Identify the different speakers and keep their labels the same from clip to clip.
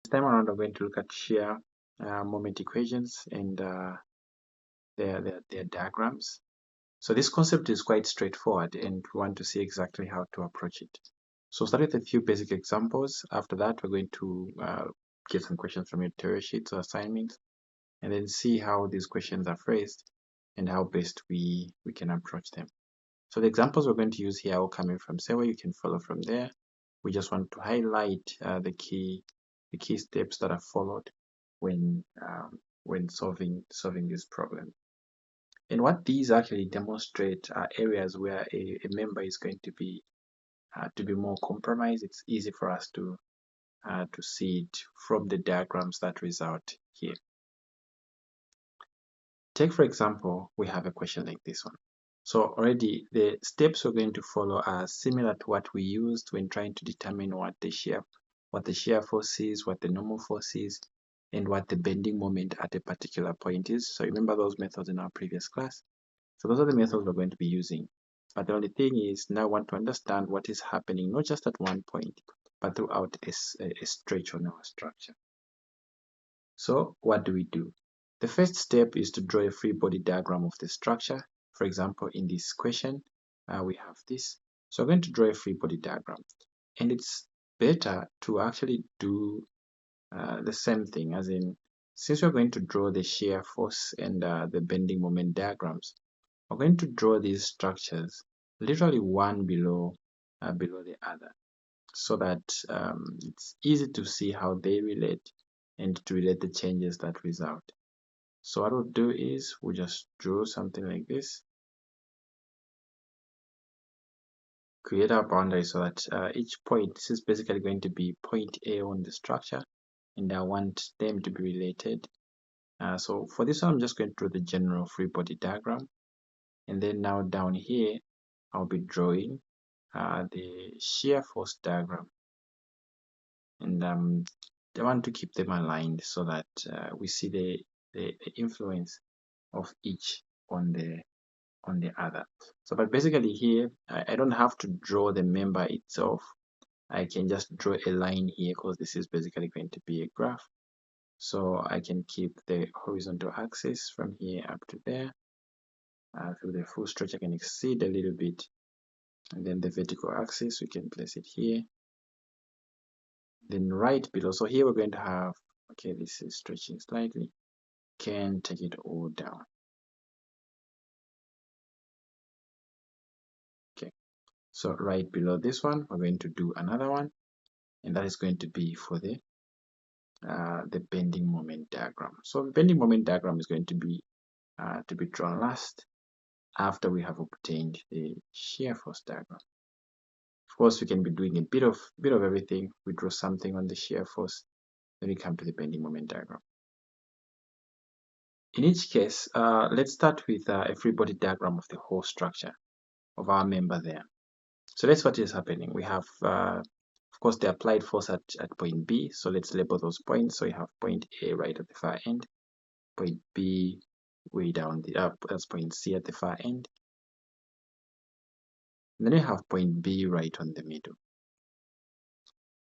Speaker 1: This time around, I'm going to look at shear moment equations and their diagrams. So this concept is quite straightforward, and we want to see exactly how to approach it. So start with a few basic examples. After that, we're going to get some questions from your tutorial sheets or assignments, and then see how these questions are phrased and how best we can approach them. So the examples we're going to use here are all coming from Sewa. You can follow from there. We just want to highlight the key steps that are followed when solving this problem. And what these actually demonstrate are areas where a member is going to be more compromised. It's easy for us to see it from the diagrams that result here. Take, for example, we have a question like this one. So already the steps we're going to follow are similar to what we used when trying to determine what the shear force is, what the normal force is, and what the bending moment at a particular point is. So remember those methods in our previous class. So those are the methods we're going to be using. But the only thing is, now I want to understand what is happening, not just at one point, but throughout a stretch on our structure. So what do we do? The first step is to draw a free body diagram of the structure. For example, in this question, we have this. So I'm going to draw a free body diagram. And it's better to actually do the same thing, as in, since we're going to draw the shear force and the bending moment diagrams, we're going to draw these structures literally one below the other, so that it's easy to see how they relate and to relate the changes that result. So what we'll do is we'll just draw something like this, create our boundary so that each point, this is basically going to be point A on the structure, and I want them to be related. So for this one, I'm just going to draw the general free body diagram, and then now down here, I'll be drawing the shear force diagram, and I want to keep them aligned so that we see the influence of each on the other. So but basically here I don't have to draw the member itself. I can just draw a line here because this is basically going to be a graph. So I can keep the horizontal axis from here up to there. Through the full stretch I can exceed a little bit, and then the vertical axis we can place it here, then right below. So here we're going to have, okay, this is stretching slightly, can take it all down. Okay, so right below this one we're going to do another one, and that is going to be for the bending moment diagram. So the bending moment diagram is going to be drawn last after we have obtained the shear force diagram. Of course, we can be doing a bit of everything. We draw something on the shear force, then we come to the bending moment diagram. In each case, let's start with a free body diagram of the whole structure of our member there. So that's what is happening. We have, of course, the applied force at point B. So let's label those points. So we have point A right at the far end, point B way down the up, that's point C at the far end. And then we have point B right on the middle.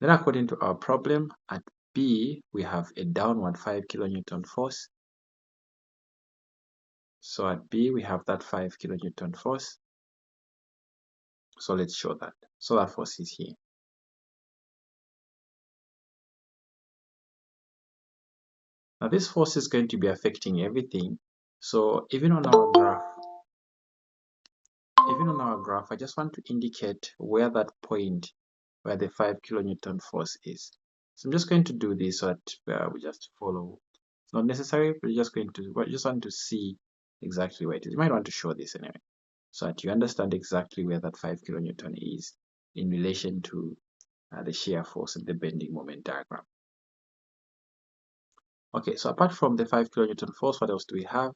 Speaker 1: Then according to our problem, at B, we have a downward 5 kilonewton force. So at B, we have that 5 kilonewton force. So let's show that. So that force is here. Now this force is going to be affecting everything. So even on our graph, I just want to indicate where that point, where the 5 kilonewton force is. So I'm just going to do this so that we just follow. It's not necessary, but we just want to see exactly where it is. You might want to show this anyway, so that you understand exactly where that 5 kilonewton is in relation to the shear force and the bending moment diagram. Okay, so apart from the 5 kilonewton force, what else do we have?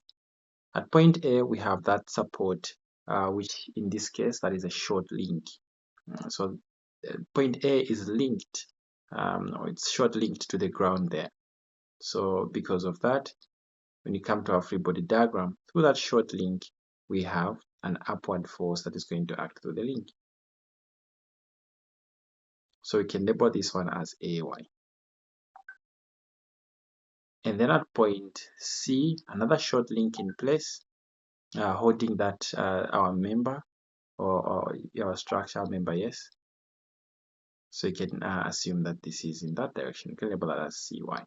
Speaker 1: At point A, we have that support, which in this case, that is a short link. So point A is linked, or it's short linked to the ground there. So because of that, when you come to our free body diagram, through that short link, we have an upward force that is going to act through the link. So we can label this one as AY. and then at point C, another short link in place, holding that our member or our structure member, yes. So you can assume that this is in that direction. You can label that as CY.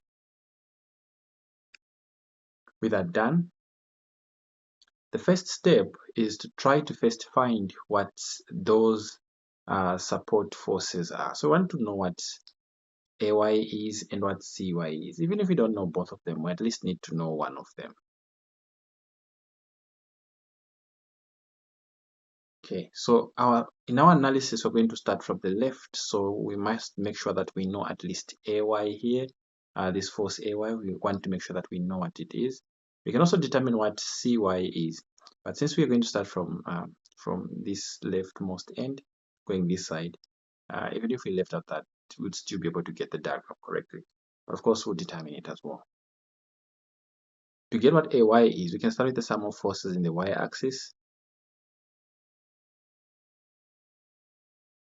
Speaker 1: With that done, the first step is to try to first find what those support forces are. So we want to know what AY is and what CY is. Even if we don't know both of them, we at least need to know one of them. Okay, so in our analysis, we're going to start from the left. So we must make sure that we know at least AY here. This force AY, we want to make sure that we know what it is. We can also determine what CY is. But since we're going to start from this leftmost end, going this side, even if we left out that, we'd still be able to get the diagram correctly. But of course, we'll determine it as well. To get what AY is, we can start with the sum of forces in the y-axis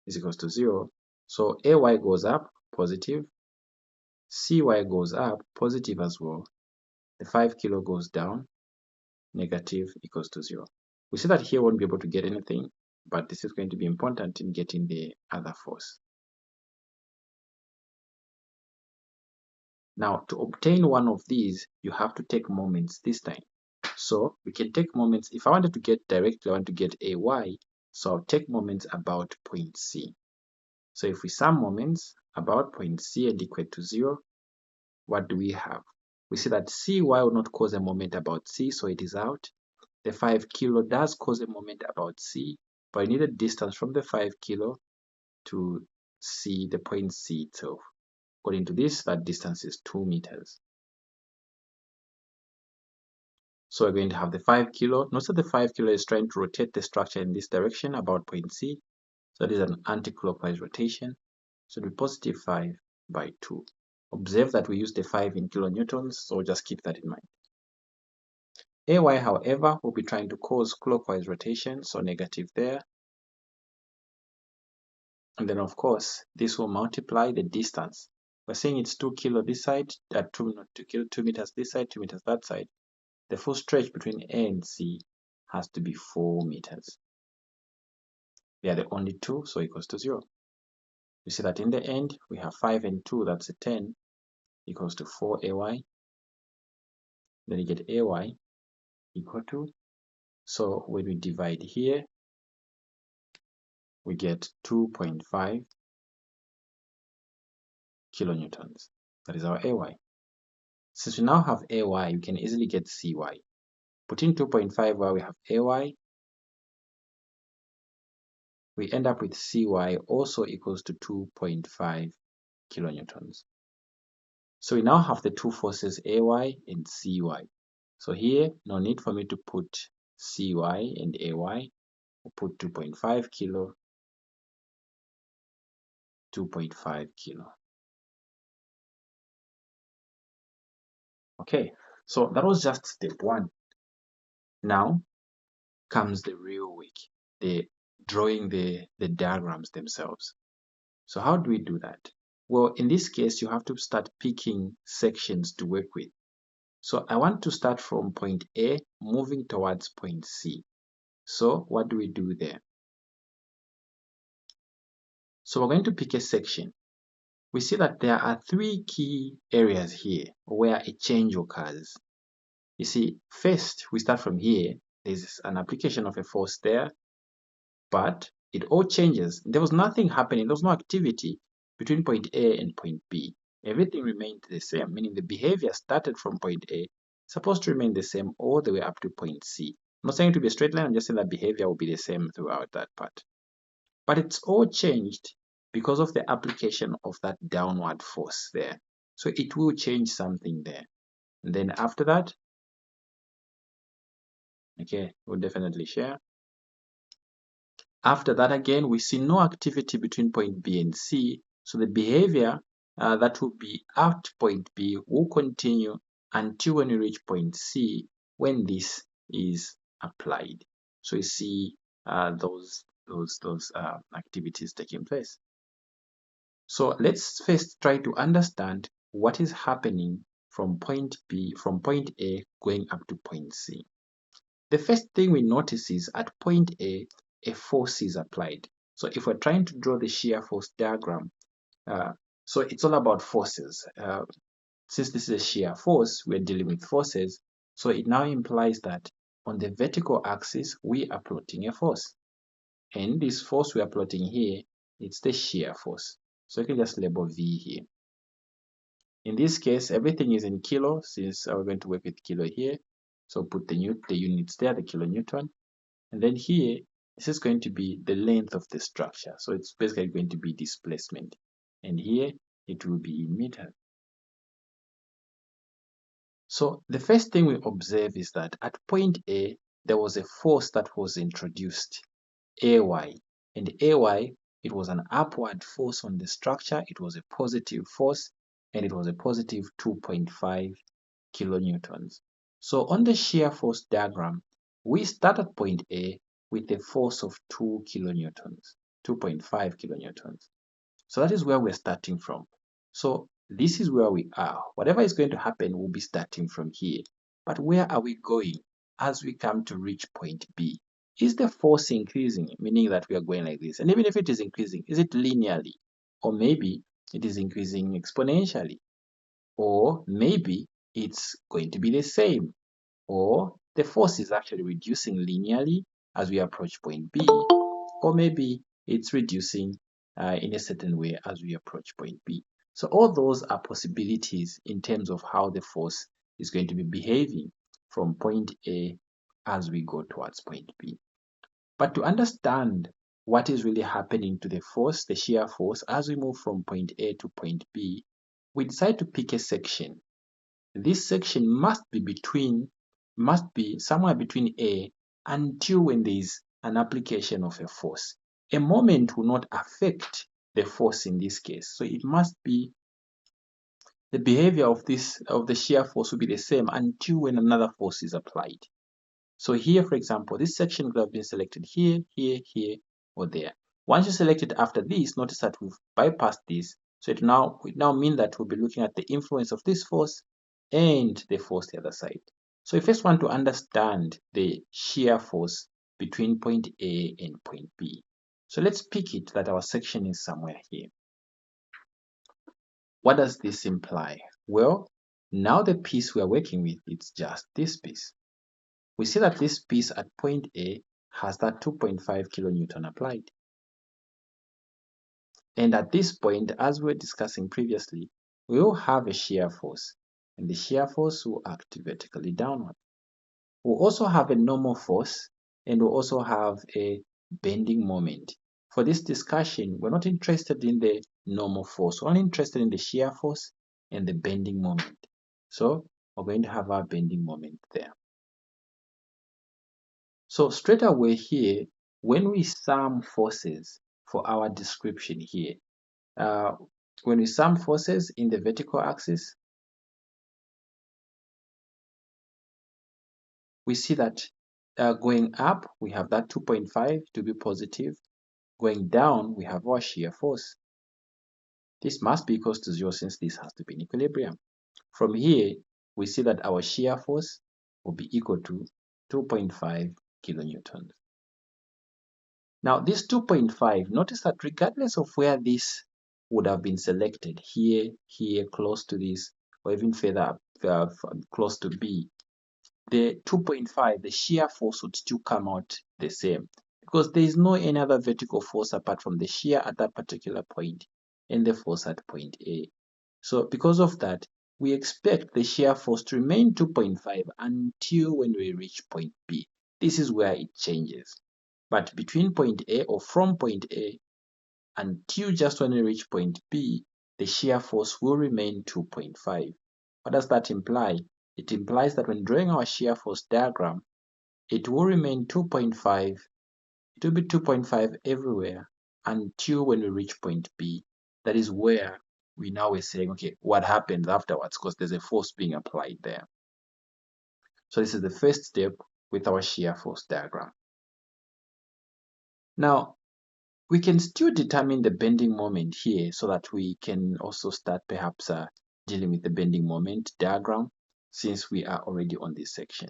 Speaker 1: is equals to 0. So AY goes up, positive. CY goes up, positive as well. The 5 kilo goes down, negative, equals to 0. We see that here we won't be able to get anything, but this is going to be important in getting the other force. Now, to obtain one of these, you have to take moments this time. So we can take moments. If I wanted to get directly, I want to get AY, so I'll take moments about point C. So if we sum moments about point C and equate to 0, what do we have? We see that CY will not cause a moment about C, so it is out. The 5 kilo does cause a moment about C, but I need a distance from the 5 kilo to C, the point C itself. According to this, that distance is 2 meters. So we're going to have the 5 kilo. Notice that the 5 kilo is trying to rotate the structure in this direction about point C. So that is an anti-clockwise rotation. So it'll be positive 5 by 2. Observe that we use the 5 in kilonewtons, so just keep that in mind. AY, however, will be trying to cause clockwise rotation, so negative there. And then, of course, this will multiply the distance. We're saying it's 2 kilo this side, 2 meters this side, 2 meters that side. The full stretch between A and C has to be 4 meters. They are the only two, so equals to 0. You see that in the end, we have 5 and 2, that's a 10, equals to 4 AY. Then you get AY equal to, so when we divide here, we get 2.5 kilonewtons. That is our AY. Since we now have AY, we can easily get CY. Put in 2.5 where we have AY, we end up with CY also equals to 2.5 kilonewtons. So we now have the two forces AY and CY. So here, no need for me to put CY and AY. We'll put 2.5 kilo, 2.5 kilo. Okay, so that was just step 1. Now comes the real work, the drawing the diagrams themselves. So how do we do that? Well, in this case, you have to start picking sections to work with. So I want to start from point A, moving towards point C. So what do we do there? So we're going to pick a section. We see that there are 3 key areas here where a change occurs. You see, first, we start from here. There's an application of a force there, but it all changes. There was nothing happening. There was no activity between point A and point B. Everything remained the same, meaning the behavior started from point A, supposed to remain the same all the way up to point C. I'm not saying it to be a straight line, I'm just saying that behavior will be the same throughout that part. But it's all changed because of the application of that downward force there. So it will change something there. And then after that, okay, we'll definitely share. After that, again, we see no activity between point B and C. So the behavior that will be at point B will continue until when we reach point C, when this is applied. So you see those activities taking place. So let's first try to understand what is happening from point A going up to point C. The first thing we notice is at point A force is applied. So if we're trying to draw the shear force diagram, so it's all about forces. Since this is a shear force, we're dealing with forces. So it now implies that on the vertical axis, we are plotting a force. And this force we are plotting here, it's the shear force. So you can just label V here. In this case, everything is in kilo since we're going to work with kilo here. So put the units there, the kilonewton. And then here, this is going to be the length of the structure. So it's basically going to be displacement. And here, it will be in meters. So the first thing we observe is that at point A, there was a force that was introduced, AY. And AY, it was an upward force on the structure. It was a positive force, and it was a positive 2.5 kilonewtons. So on the shear force diagram, we start at point A with a force of 2 kilonewtons, 2.5 kilonewtons. So that is where we're starting from. So this is where we are. Whatever is going to happen will be starting from here. But where are we going as we come to reach point B? Is the force increasing, meaning that we are going like this? And even if it is increasing, is it linearly? Or maybe it is increasing exponentially? Or maybe it's going to be the same? Or the force is actually reducing linearly as we approach point B? Or maybe it's reducing in a certain way as we approach point B. So all those are possibilities in terms of how the force is going to be behaving from point A as we go towards point B. But to understand what is really happening to the force, the shear force, as we move from point A to point B, we decide to pick a section. This section must be somewhere between A until when there is an application of a force. A moment will not affect the force in this case. So it must be the behavior of the shear force will be the same until when another force is applied. So here, for example, this section could have been selected here, here, here, or there. Once you select it after this, notice that we've bypassed this. So it now means that we'll be looking at the influence of this force and the force the other side. So we first want to understand the shear force between point A and point B. So let's pick it that our section is somewhere here. What does this imply? Well, now the piece we are working with, it's just this piece. We see that this piece at point A has that 2.5 kilonewton applied. And at this point, as we were discussing previously, we will have a shear force, and the shear force will act vertically downward. We'll also have a normal force, and we'll also have a bending moment. For this discussion, we're not interested in the normal force, we're only interested in the shear force and the bending moment. So we're going to have our bending moment there. So straight away here, when we sum forces for our description here, when we sum forces in the vertical axis, we see that going up, we have that 2.5 to be positive. Going down, we have our shear force. This must be equal to 0 since this has to be in equilibrium. From here, we see that our shear force will be equal to 2.5 kilonewtons. Now, this 2.5, notice that regardless of where this would have been selected, here, here, close to this, or even further close to B, the 2.5, the shear force would still come out the same because there is no any other vertical force apart from the shear at that particular point and the force at point A. So because of that, we expect the shear force to remain 2.5 until when we reach point B. This is where it changes. But between point A or from point A until just when we reach point B, the shear force will remain 2.5. What does that imply? It implies that when drawing our shear force diagram, it will remain 2.5. It will be 2.5 everywhere until when we reach point B. That is where we now are saying, okay, what happens afterwards? Because there's a force being applied there. So this is the first step with our shear force diagram. Now, we can still determine the bending moment here so that we can also start perhaps dealing with the bending moment diagram since we are already on this section.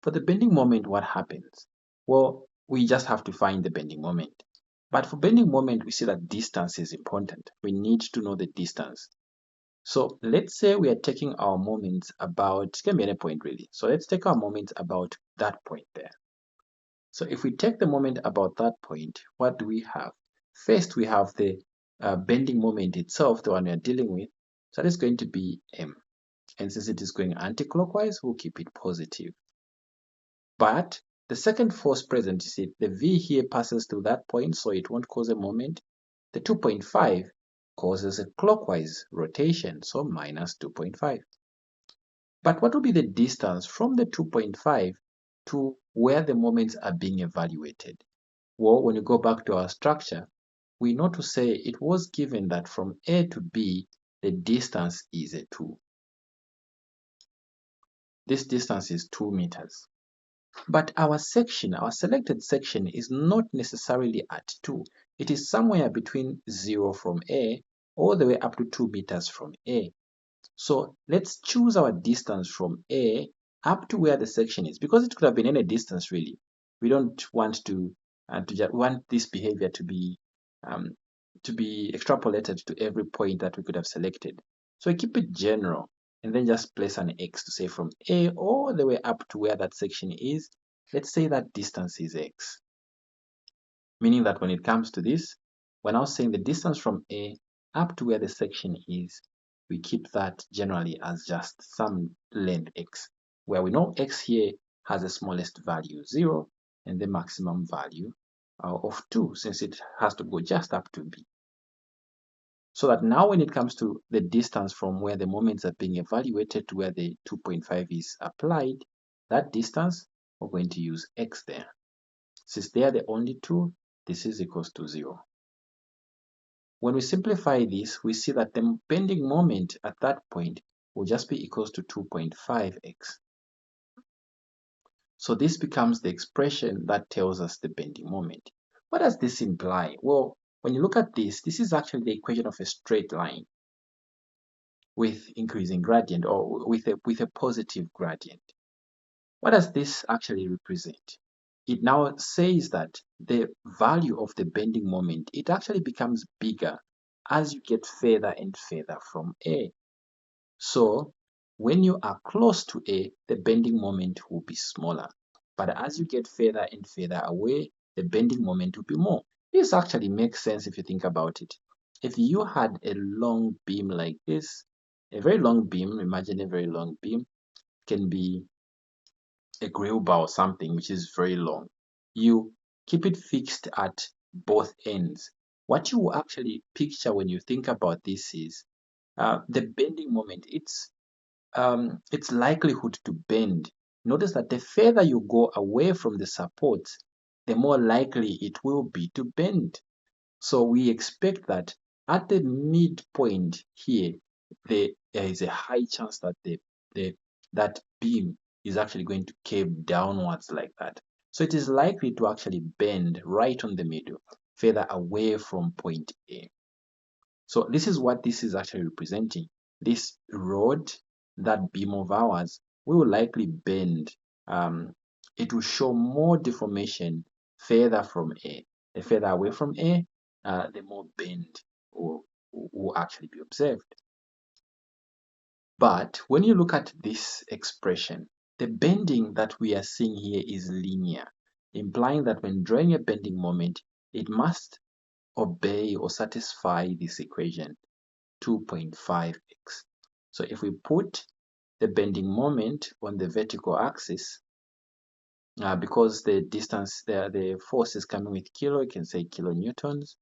Speaker 1: For the bending moment, what happens? Well, we just have to find the bending moment. But for bending moment, we see that distance is important. We need to know the distance. So let's say we are taking our moments about, it can be any point really. So let's take our moments about that point there. So if we take the moment about that point, what do we have? First, we have the bending moment itself, the one we are dealing with. So that is going to be M. And since it is going anti-clockwise, we'll keep it positive. But the second force present, you see, the V here passes through that point, so it won't cause a moment. The 2.5 causes a clockwise rotation, so minus 2.5. But what will be the distance from the 2.5 to where the moments are being evaluated? Well, when you go back to our structure, we know to say it was given that from A to B, the distance is a 2. This distance is 2 meters. But our section, our selected section, is not necessarily at 2. It is somewhere between 0 from A all the way up to 2 meters from A. So let's choose our distance from A up to where the section is, because it could have been any distance really. We don't want to just want this behavior to be extrapolated to every point that we could have selected. So we keep it general and then just place an X to say from A all the way up to where that section is. Let's say that distance is X. Meaning that when it comes to this, we're now saying the distance from A up to where the section is, we keep that generally as just some length X, where we know X here has the smallest value 0 and the maximum value of 2, since it has to go just up to B. So that now when it comes to the distance from where the moments are being evaluated to where the 2.5 is applied, that distance, we're going to use X there. Since they are the only two, this is equals to 0. When we simplify this, we see that the bending moment at that point will just be equals to 2.5x. So this becomes the expression that tells us the bending moment. What does this imply? Well, when you look at this, this is actually the equation of a straight line with increasing gradient, or with a positive gradient. What does this actually represent? It now says that the value of the bending moment, it actually becomes bigger as you get further and further from A. So when you are close to A, the bending moment will be smaller. But as you get further and further away, the bending moment will be more. This actually makes sense if you think about it. If you had a long beam like this, a very long beam, imagine a very long beam, can be a grill bar or something which is very long. You keep it fixed at both ends. What you will actually picture when you think about this is the bending moment. Its likelihood to bend. Notice that the further you go away from the supports, the more likely it will be to bend. So we expect that at the midpoint here, there is a high chance that that beam is actually going to curve downwards like that. So it is likely to actually bend right on the middle, further away from point A. So this is what this is actually representing. This rod, that beam of ours, will likely bend. It will show more deformation further from A. The further away from A, the more bend will actually be observed. But when you look at this expression, the bending that we are seeing here is linear, implying that when drawing a bending moment, it must obey or satisfy this equation, 2.5x. So if we put the bending moment on the vertical axis, because the distance there, the force is coming with kilo, you can say kilonewtons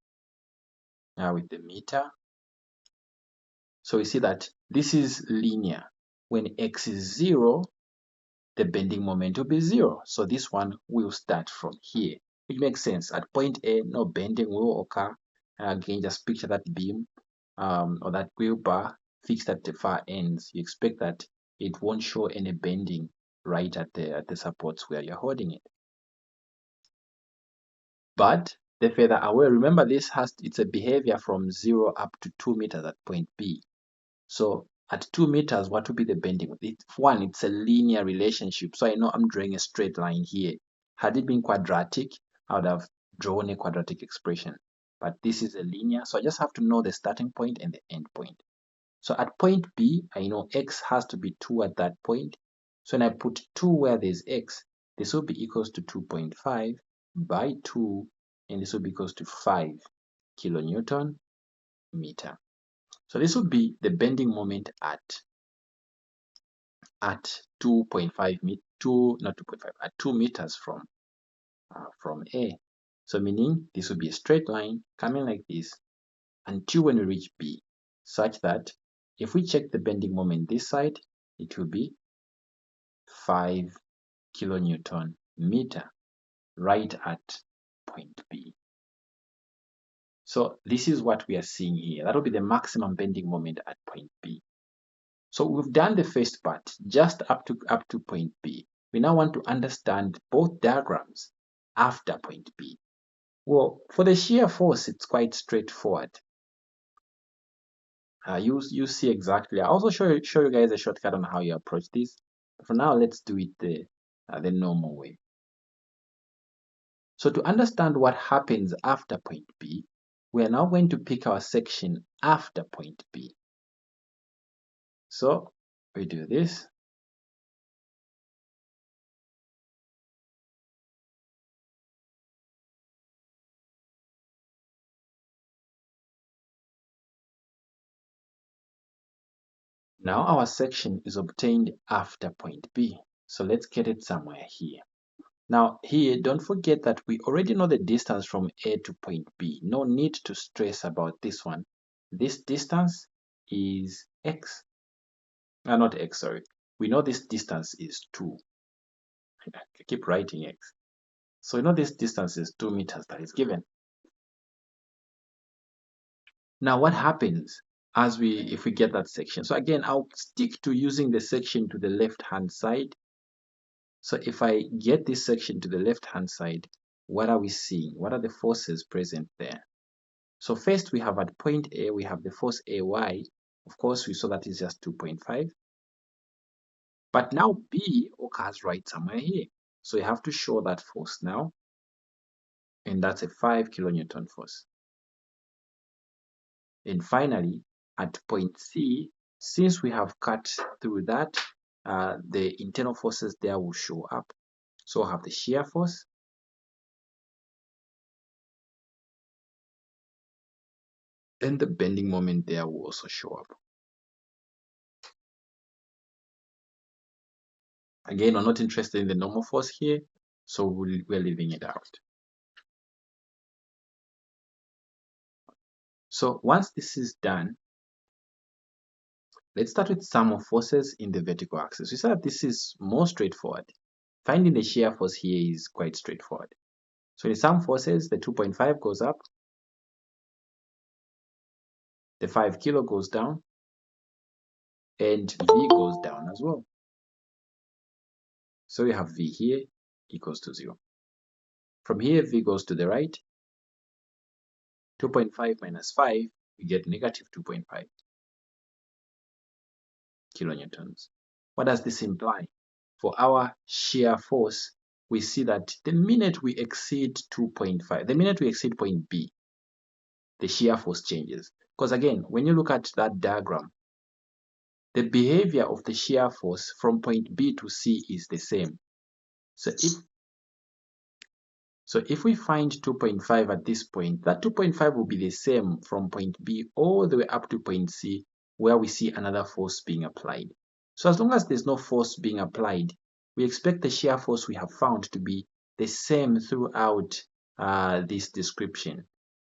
Speaker 1: with the meter. So we see that this is linear. When x is 0, the bending moment will be 0. So this one will start from here, which makes sense. At point A, no bending will occur. Again, just picture that beam or that wheel bar fixed at the far ends. You expect that it won't show any bending right at the supports where you're holding it. But the further away, remember this it's a behavior from 0 up to 2 meters at point B. So at 2 meters, what would be the bending? One, it's a linear relationship. So I know I'm drawing a straight line here. Had it been quadratic, I would have drawn a quadratic expression. But this is a linear, so I just have to know the starting point and the end point. So at point B, I know x has to be 2 at that point. So when I put 2 where there's x, this will be equals to 2.5 by 2, and this will be equals to 5 kilonewton meter. So this would be the bending moment at 2.5 meters, not 2.5, at 2 meters from A. So meaning this would be a straight line coming like this until when we reach B, such that if we check the bending moment this side, it will be 5 kilonewton meter right at point B. So this is what we are seeing here. That will be the maximum bending moment at point B. So we've done the first part, just up to point B. We now want to understand both diagrams after point B. Well, for the shear force, it's quite straightforward. You see exactly. I'll also show you guys a shortcut on how you approach this. But for now, let's do it the normal way. So to understand what happens after point B, we are now going to pick our section after point B. So we do this. Now our section is obtained after point B. So let's get it somewhere here. Now here, don't forget that we already know the distance from A to point B. No need to stress about this one. This distance is x. Not x, sorry. We know this distance is 2. I keep writing x. So we know this distance is 2 meters that is given. Now what happens if we get that section? So again, I'll stick to using the section to the left-hand side. So if I get this section to the left-hand side, what are we seeing? What are the forces present there? So first we have at point A, we have the force AY. Of course, we saw that is just 2.5. But now B occurs right somewhere here. So you have to show that force now. And that's a 5 kilonewton force. And finally, at point C, since we have cut through that, the internal forces there will show up. So we'll have the shear force, and the bending moment there will also show up. Again, we're not interested in the normal force here, so we're leaving it out. So once this is done, let's start with sum of forces in the vertical axis. We said that this is more straightforward. Finding the shear force here is quite straightforward. So in sum forces, the 2.5 goes up, the 5 kilo goes down, and V goes down as well. So we have V here equals to 0. From here, V goes to the right. 2.5 minus 5, we get negative 2.5 kilonewtons. What does this imply? For our shear force, we see that the minute we exceed 2.5, the minute we exceed point B, the shear force changes. Because again, when you look at that diagram, the behavior of the shear force from point B to C is the same. So if we find 2.5 at this point, that 2.5 will be the same from point B all the way up to point C, where we see another force being applied. So as long as there's no force being applied, we expect the shear force we have found to be the same throughout this description.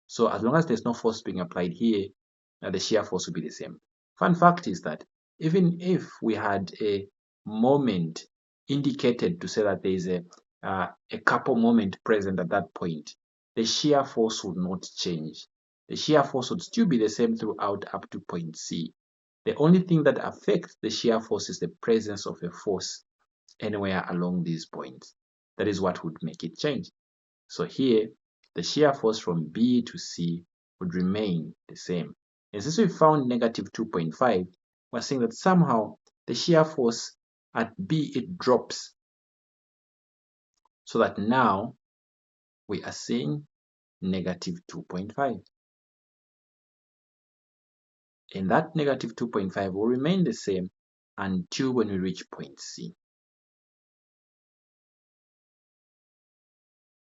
Speaker 1: So as long as there's no force being applied here, the shear force will be the same. Fun fact is that even if we had a moment indicated to say that there is a couple moment present at that point, the shear force would not change. The shear force would still be the same throughout up to point C. The only thing that affects the shear force is the presence of a force anywhere along these points. That is what would make it change. So here, the shear force from B to C would remain the same. And since we found negative 2.5, we're saying that somehow the shear force at B, it drops, so that now we are seeing negative 2.5. And that negative 2.5 will remain the same until when we reach point C.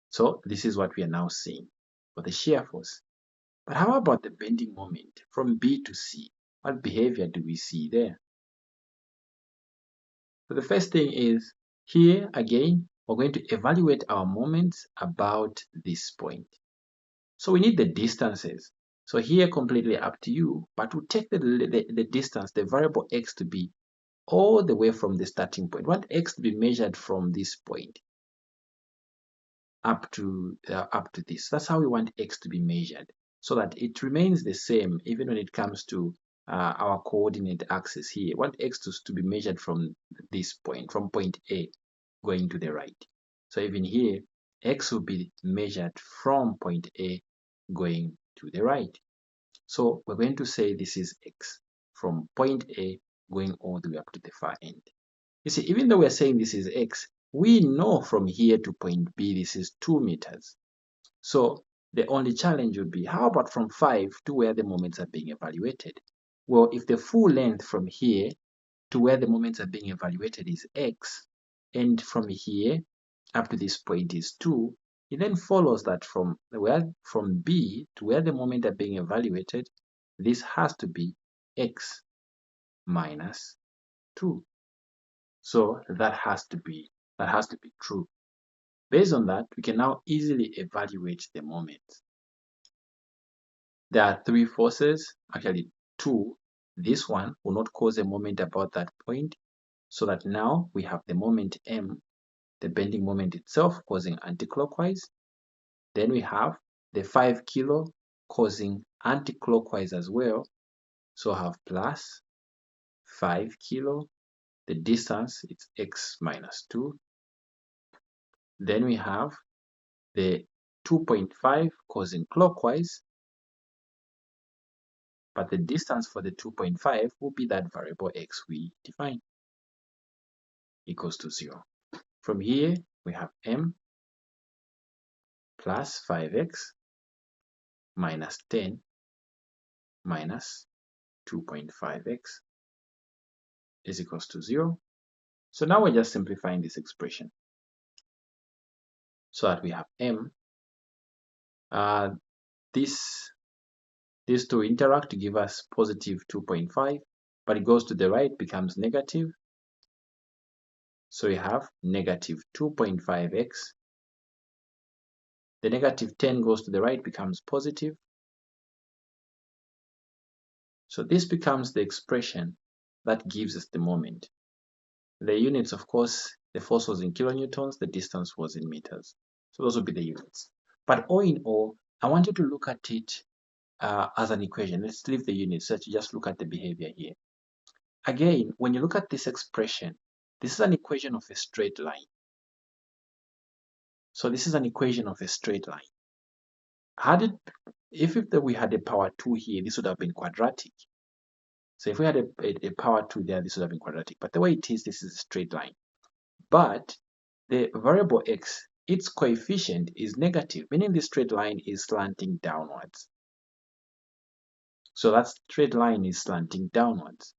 Speaker 1: So this is what we are now seeing for the shear force. But how about the bending moment from B to C? What behavior do we see there? So the first thing is, here again, we're going to evaluate our moments about this point. So we need the distances. So here completely up to you, but we'll take the distance, the variable x, to be all the way from the starting point. We want x to be measured from this point up to this. That's how we want x to be measured, so that it remains the same even when it comes to our coordinate axis here. We want x to be measured from this point, from point A going to the right. So even here, x will be measured from point A going to the right. So we're going to say this is x from point A going all the way up to the far end. You see, even though we're saying this is x, we know from here to point B this is 2 meters. So the only challenge would be, how about from 5 to where the moments are being evaluated? Well, if the full length from here to where the moments are being evaluated is x, and from here up to this point is 2, it then follows that from B to where the moments are being evaluated, this has to be x minus 2. So that has to be true. Based on that, we can now easily evaluate the moments. There are 3 forces, actually 2. This one will not cause a moment about that point, so that now we have the moment M, the bending moment itself, causing anticlockwise. Then we have the 5 kilo causing anticlockwise as well. So I have plus 5 kilo. The distance, it's x minus 2. Then we have the 2.5 causing clockwise, but the distance for the 2.5 will be that variable x we define, equals to 0. From here, we have m plus 5x minus 10 minus 2.5x is equals to 0. So now we're just simplifying this expression so that we have m. These two interact to give us positive 2.5, but it goes to the right, becomes negative. So we have negative 2.5x. The negative 10 goes to the right, becomes positive. So this becomes the expression that gives us the moment. The units, of course, the force was in kilonewtons, the distance was in meters. So those would be the units. But all in all, I want you to look at it as an equation. Let's leave the units, let's just look at the behavior here. Again, when you look at this expression, this is an equation of a straight line. So this is an equation of a straight line. If we had a power 2 here, this would have been quadratic. So if we had a power 2 there, this would have been quadratic. But the way it is, this is a straight line. But the variable x, its coefficient is negative, meaning the straight line is slanting downwards. So that straight line is slanting downwards.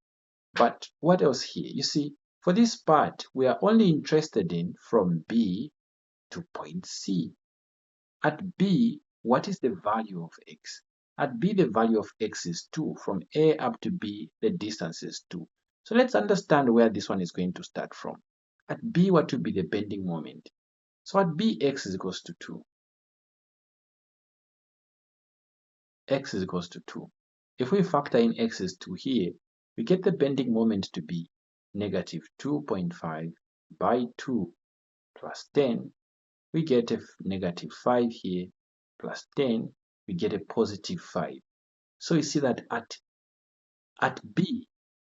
Speaker 1: But what else here? You see, for this part, we are only interested in from B to point C. At B, what is the value of x? At B, the value of x is 2. From A up to B, the distance is 2. So let's understand where this one is going to start from. At B, what will be the bending moment? So at B, x is equals to 2. X is equals to 2. If we factor in x is 2 here, we get the bending moment to be negative 2.5 by 2 plus 10. We get a negative 5 here plus 10. We get a positive 5. So you see that at B,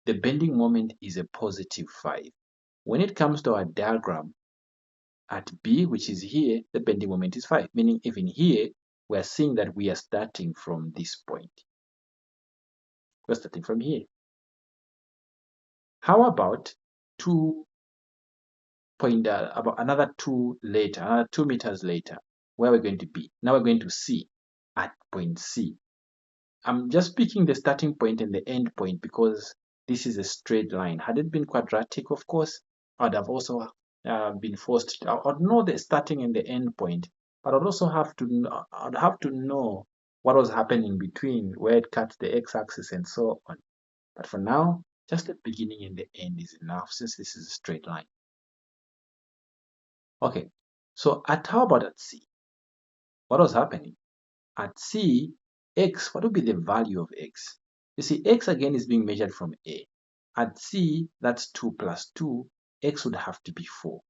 Speaker 1: the bending moment is a positive 5. When it comes to our diagram, at B, which is here, the bending moment is 5, meaning even here, we are seeing that we are starting from this point. We're starting from here. How about about another 2 later, another 2 meters later, where we're going to be? Now we're going to C, at point C. I'm just picking the starting point and the end point because this is a straight line. Had it been quadratic, of course, I'd have also been forced. I'd know the starting and the end point, but I'd also have to. I'd have to know what was happening between where it cuts the x-axis and so on. But for now, just the beginning and the end is enough since this is a straight line. Okay, so how about at C? What was happening? At C, x, what would be the value of x? You see, x again is being measured from A. At C, that's 2 plus 2, x would have to be 4.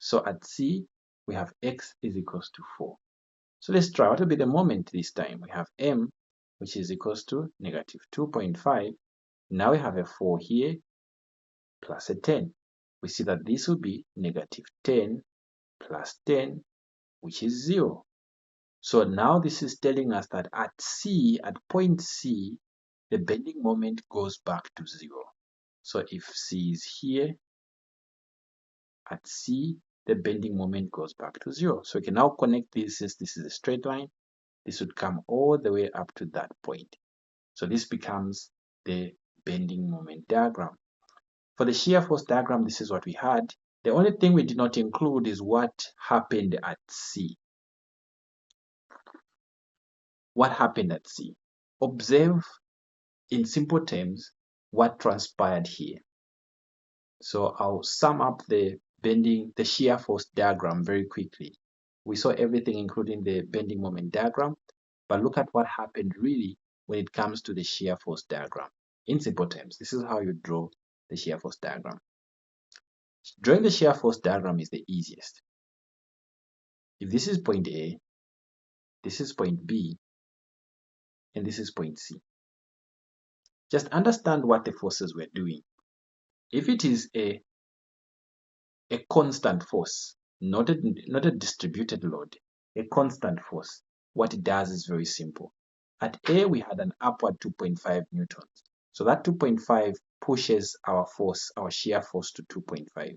Speaker 1: So at C, we have x is equals to 4. So let's try. What will be the moment this time? We have m, which is equals to negative 2.5. Now we have a 4 here, plus a 10. We see that this will be negative 10 plus 10, which is 0. So now this is telling us that at C, at point C, the bending moment goes back to 0. So if C is here, at C, the bending moment goes back to 0. So we can now connect this since this is a straight line. This would come all the way up to that point. So this becomes the bending moment diagram. For the shear force diagram, this is what we had. The only thing we did not include is what happened at C. What happened at C? Observe in simple terms what transpired here. So I'll sum up the shear force diagram very quickly. We saw everything including the bending moment diagram, but look at what happened really when it comes to the shear force diagram. In simple terms, this is how you draw the shear force diagram. Drawing the shear force diagram is the easiest. If this is point A, this is point B, and this is point C. Just understand what the forces we're doing. If it is a constant force, not a distributed load, a constant force, what it does is very simple. At A, we had an upward 2.5 newtons. So that 2.5 pushes our force, our shear force to 2.5.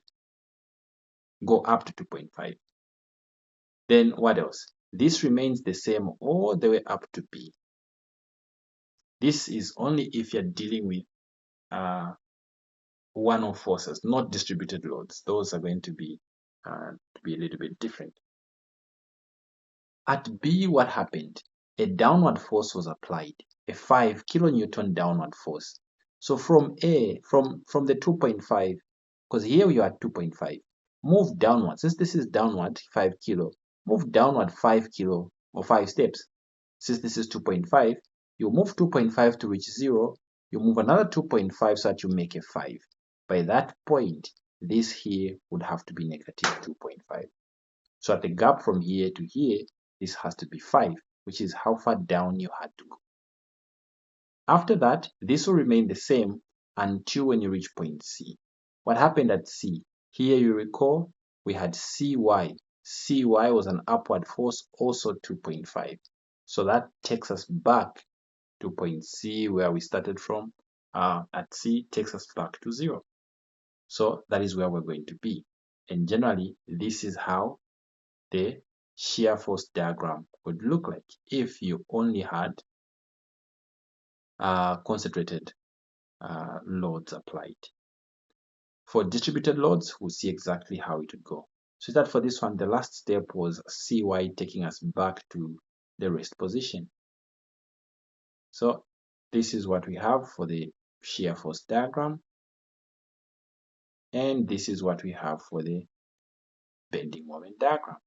Speaker 1: Go up to 2.5. Then what else? This remains the same all the way up to B. This is only if you're dealing with one-off forces, not distributed loads. Those are going to be a little bit different. At B, what happened? A downward force was applied, a 5 kilonewton downward force. So from A, from the 2.5, because here we are at 2.5, move downward. Since this is downward 5 kilo, move downward 5 kilo or 5 steps. Since this is 2.5, you move 2.5 to reach 0. You move another 2.5 so that you make a 5. By that point, this here would have to be negative 2.5. So at the gap from here to here, this has to be 5, which is how far down you had to go. After that, this will remain the same until when you reach point C. What happened at C? Here you recall we had CY. CY was an upward force, also 2.5. So that takes us back to point C where we started from. At C takes us back to 0. So that is where we're going to be. And generally, this is how the shear force diagram would look like if you only had concentrated loads applied. For distributed loads, we'll see exactly how it would go. So that for this one, the last step was CY taking us back to the rest position. So this is what we have for the shear force diagram. And this is what we have for the bending moment diagram.